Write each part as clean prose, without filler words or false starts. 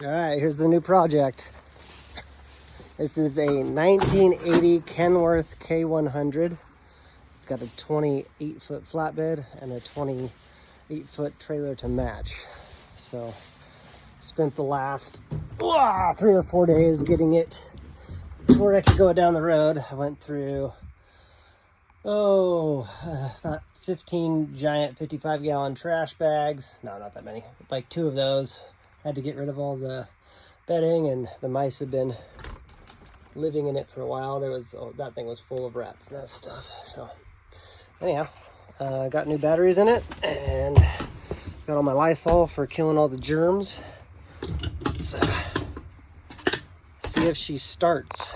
All right, here's the new project. This is a 1980 Kenworth K100. It's got a 28-foot flatbed and a 28-foot trailer to match. So, spent the last 3 or 4 days getting it to where I could go down the road. I went through, about 15 giant 55-gallon trash bags. No, not that many. Like 2 of those. Had to get rid of all the bedding, and the mice have been living in it for a while. That thing was full of rats and that stuff. So anyhow, got new batteries in it and got all my Lysol for killing all the germs. Let's see if she starts.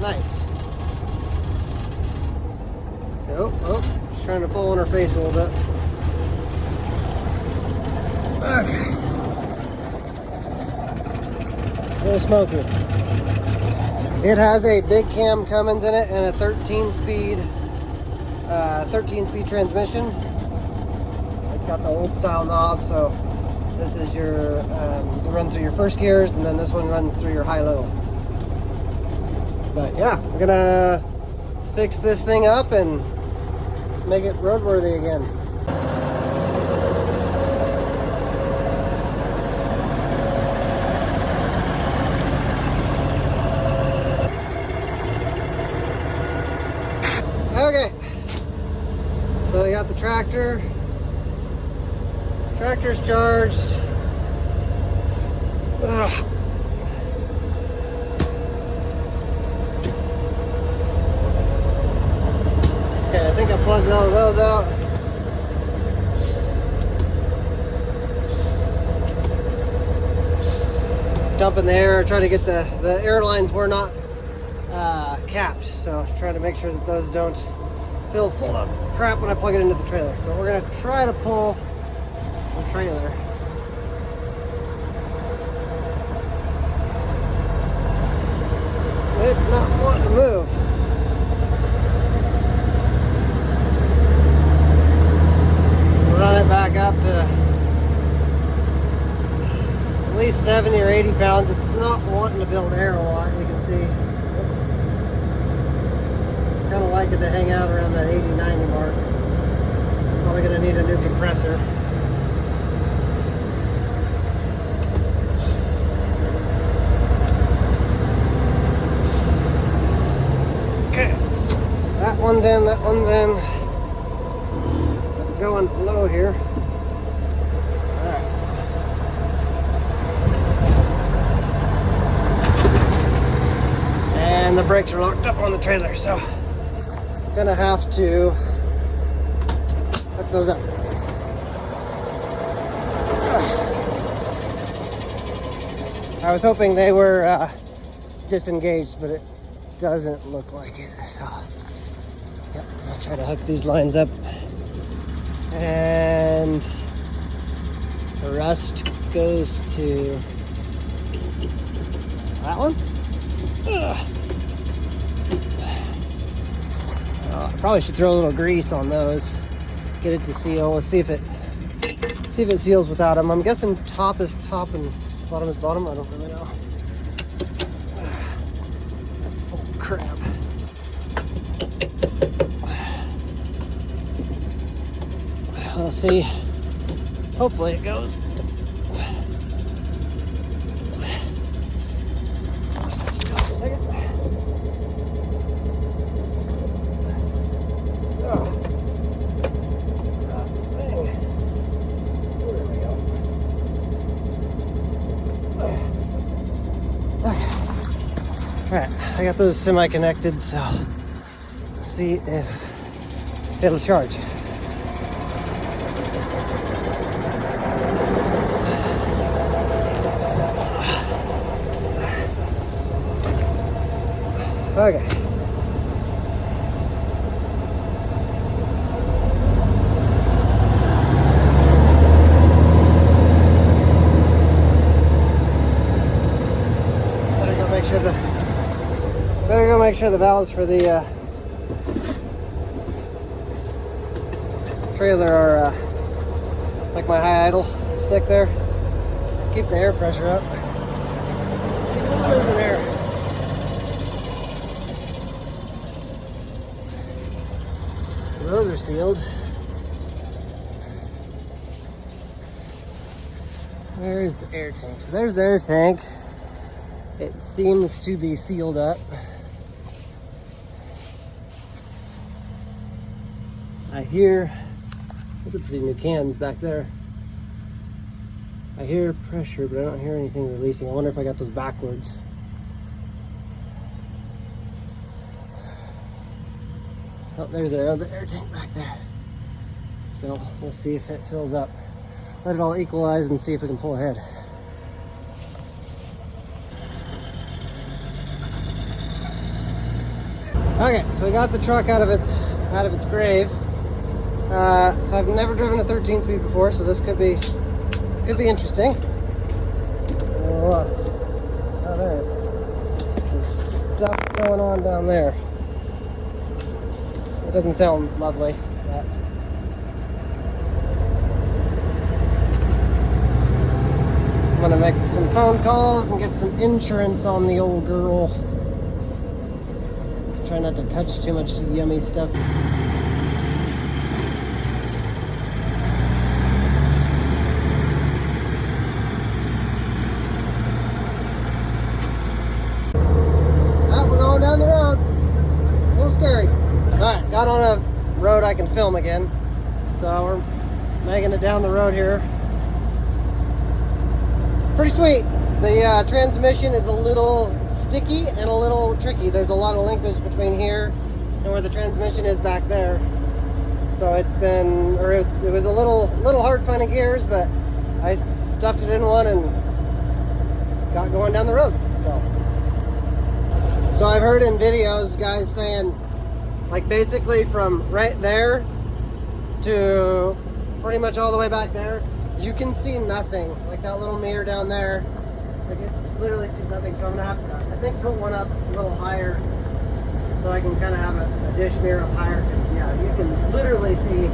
Nice. Oh, she's trying to pull on her face a little bit. Okay. A little smoky. It has a big cam Cummins in it and a 13-speed transmission. It's got the old style knob, so this is your you run through your first gears, and then this one runs through your high-low. But yeah, we're gonna fix this thing up and make it roadworthy again. Okay, so we got the tractor. Tractor's charged. Ugh. I think I plugged all of those out. Dumping the air, trying to get the air lines were not capped, so trying to make sure that those don't fill full of crap when I plug it into the trailer. But we're gonna try to pull the trailer. It's not wanting to move. Run it back up to at least 70 or 80 pounds. It's not wanting to build air a lot, you can see. It's kind of like it to hang out around that 80, 90 mark. Probably going to need a new compressor. Okay, that one's in, that one's in. Going low here. Alright. And the brakes are locked up on the trailer, so gonna have to hook those up. I was hoping they were disengaged, but it doesn't look like it. So yep, I'll try to hook these lines up. And the rust goes to that one. I probably should throw a little grease on those, get it to seal. Let's see if it seals without them. I'm guessing top is top and bottom is bottom. I don't really know. That's full of crap. We'll see. Hopefully it goes. Alright, I got those semi-connected, so let's see if it'll charge. Okay. make sure the valves for the trailer are like my high idle stick there. Keep the air pressure up. See if we're losing air. So those are sealed. Where is the air tank? So there's the air tank. It seems to be sealed up. I hear, those are pretty new cans back there. I hear pressure, but I don't hear anything releasing. I wonder if I got those backwards. Oh, there's the other air tank back there. So we'll see if it fills up. Let it all equalize and see if we can pull ahead. Okay, so we got the truck out of its grave. So I've never driven a 13-speed before, so this could be interesting. Oh, there is some stuff going on down there. It doesn't sound lovely, but I'm gonna make some phone calls and get some insurance on the old girl. Try not to touch too much yummy stuff. We're going down the road. A little scary. Alright, got on a road I can film again. So we're making it down the road here. Pretty sweet. The transmission is a little sticky and a little tricky. There's a lot of linkage between here and where the transmission is back there. So it was a little hard finding gears, but I stuffed it in one and got going down the road. So I've heard in videos guys saying, like, basically from right there to pretty much all the way back there, you can see nothing. Like that little mirror down there, like it literally sees nothing. So I'm gonna have to, I think, put one up a little higher so I can kind of have a dish mirror up higher. Because yeah, you can literally see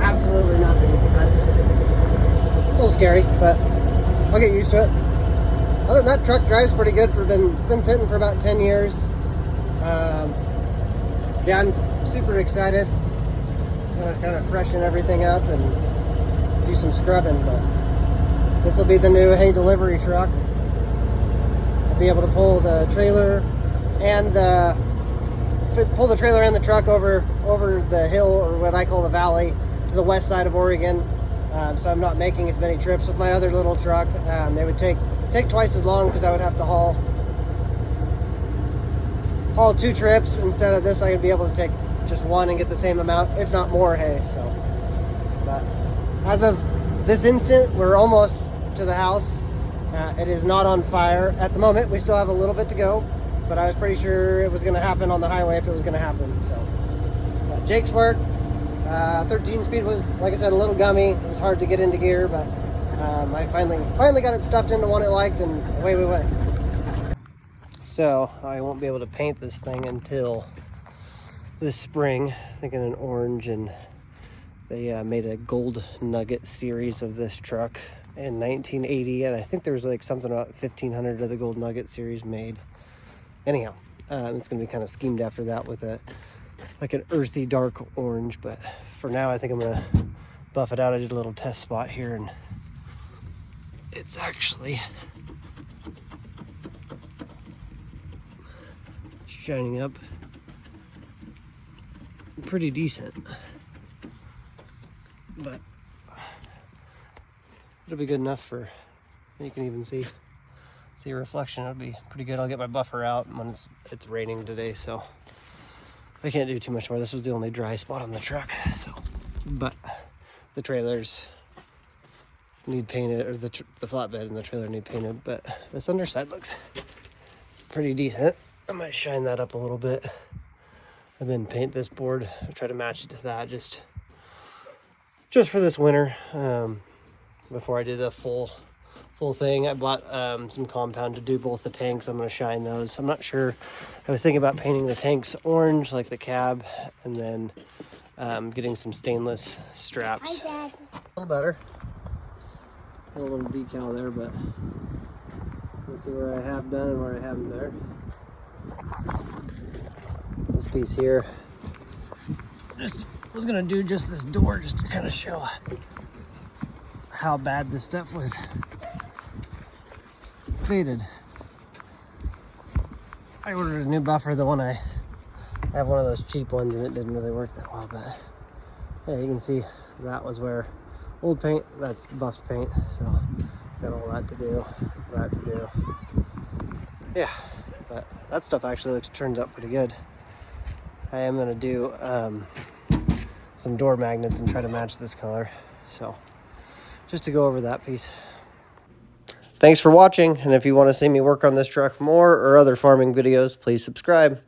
absolutely nothing. That's a little scary, but I'll get used to it. Other than that, truck drives pretty good. It's been sitting for about 10 years. Yeah, I'm super excited. I'm gonna kind of freshen everything up and do some scrubbing, but this will be the new hay delivery truck. I'll be able to pull the trailer and the truck over the hill, or what I call the valley, to the west side of Oregon. So I'm not making as many trips with my other little truck. They would take twice as long because I would have to haul 2 trips. Instead of this, I would be able to take just one and get the same amount, if not more, hay. So, but as of this instant, we're almost to the house. It is not on fire at the moment. We still have a little bit to go, but I was pretty sure it was going to happen on the highway if it was going to happen. So, Jake's work. 13-speed was, like I said, a little gummy. It was hard to get into gear, but I finally got it stuffed into one it liked, and away we went. So I won't be able to paint this thing until this spring. I think in an orange, and they made a gold nugget series of this truck in 1980, and I think there was like something about 1,500 of the gold nugget series made. Anyhow, it's gonna be kind of schemed after that with like an earthy dark orange, but for now I think I'm gonna buff it out. I did a little test spot here, and it's actually shining up pretty decent, but it'll be good enough for, you can even see a reflection. It'll be pretty good. I'll get my buffer out when it's raining today, so I can't do too much more. This was the only dry spot on the truck, so, but the trailers need painted, or the flatbed and the trailer need painted, but this underside looks pretty decent. I might shine that up a little bit and then paint this board. I try to match it to that just for this winter, before I do the full full thing. I bought some compound to do both the tanks. I'm going to shine those. I'm not sure. I was thinking about painting the tanks orange like the cab, and then getting some stainless straps. Hi, Dad. A little better. A little decal there, but let's see where I have done and where I haven't there. This piece here. Just was gonna do just this door just to kind of show how bad this stuff was faded. I ordered a new buffer. The one I have one of those cheap ones and it didn't really work that well, but yeah, you can see that was where old paint, that's buff paint, so got all that to do, that to do. Yeah, but that stuff actually turns out pretty good. I am gonna do some door magnets and try to match this color, so just to go over that piece. Thanks for watching, and if you want to see me work on this truck more or other farming videos, please subscribe.